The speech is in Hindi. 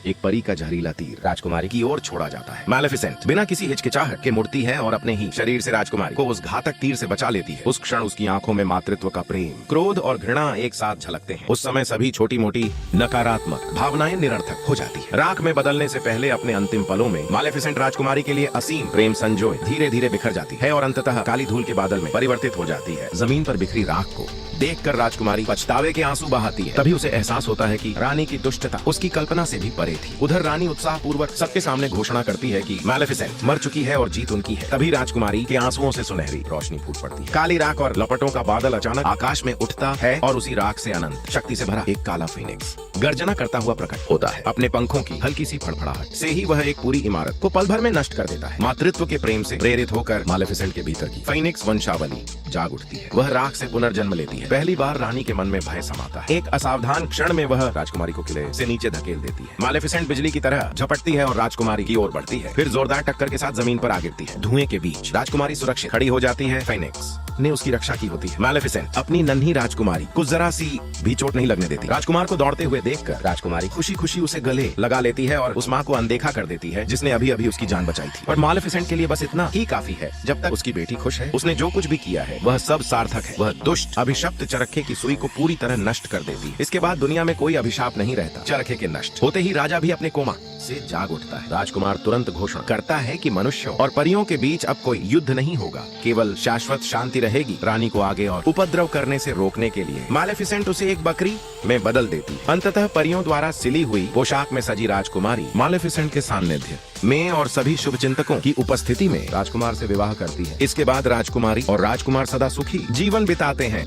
एक परी का जहरीला तीर राजकुमारी की ओर छोड़ा जाता है। मैलेफिसेंट बिना किसी हिचकिचाहट के मुड़ती है और अपने ही शरीर से राजकुमारी को उस घातक तीर से बचा लेती है। उस क्षण उसकी आंखों में मातृत्व का प्रेम, क्रोध और घृणा एक साथ झलकते हैं। उस समय सभी छोटी मोटी नकारात्मक भावनाएं निरर्थक हो जाती है। राख में बदलने से पहले अपने अंतिम पलों में मैलेफिसेंट राजकुमारी के लिए असीम प्रेम संजोए धीरे धीरे बिखर जाती है और अंततः काली धूल के बादल में परिवर्तित हो जाती है। जमीन पर बिखरी राख को देखकर राजकुमारी पछतावे के आंसू बहाती है। तभी उसे एहसास होता है कि रानी की दुष्टता उसकी कल्पना से भी परे थी। उधर रानी उत्साह पूर्वक सबके सामने घोषणा करती है कि मैलेफिसेंट मर चुकी है और जीत उनकी है। तभी राजकुमारी के आंसुओं से सुनहरी रोशनी फूट पड़ती है। काली राख और लपटों का बादल अचानक आकाश में उठता है और उसी राख से अनंत शक्ति से भरा एक काला फीनिक्स गर्जना करता हुआ प्रकट होता है। अपने पंखों की हल्की सी फड़फड़ाहट से ही वह एक पूरी इमारत को पल भर में नष्ट कर देता है। मातृत्व के प्रेम से प्रेरित होकर मैलेफिसेंट के भीतर की फीनिक्स वंशावली जाग उठती है। वह राख से पुनर्जन्म लेती है। पहली बार रानी के मन में भय समाता है। एक असावधान क्षण में वह राजकुमारी को किले से नीचे धकेल देती है। मैलेफिसेंट बिजली की तरह झपटती है और राजकुमारी की ओर बढ़ती है। फिर जोरदार टक्कर के साथ जमीन पर आ गिरती है। धुएं के बीच राजकुमारी सुरक्षित खड़ी हो जाती है। फीनिक्स ने उसकी रक्षा की होती है। मैलेफिसेंट अपनी नन्ही राजकुमारी को जरा सी भी चोट नहीं लगने देती। राजकुमार को दौड़ते हुए देखकर राजकुमारी खुशी खुशी उसे गले लगा लेती है और उस माँ को अनदेखा कर देती है जिसने अभी अभी उसकी जान बचाई थी। और मैलेफिसेंट के लिए बस इतना ही काफी है। जब तक उसकी बेटी खुश है, उसने जो कुछ भी किया है वह सब सार्थक है। वह दुष्ट अभिशप्त चरखे की सुई को पूरी तरह नष्ट कर देती है। इसके बाद दुनिया में कोई अभिशाप नहीं रहता। चरखे के नष्ट होते ही राजा भी अपने कोमा से जाग उठता है। राजकुमार तुरंत घोषणा करता है कि मनुष्यों और परियों के बीच अब कोई युद्ध नहीं होगा, केवल शाश्वत शांति रहेगी। रानी को आगे और उपद्रव करने से रोकने के लिए मैलेफिसेंट उसे एक बकरी में बदल देती है। अंततः परियों द्वारा सिली हुई पोशाक में सजी राजकुमारी मैलेफिसेंट के सान्निध्य में और सभी शुभ चिंतकों की उपस्थिति में राजकुमार से विवाह करती है। इसके बाद राजकुमारी और राजकुमार सदा सुखी जीवन बिताते हैं।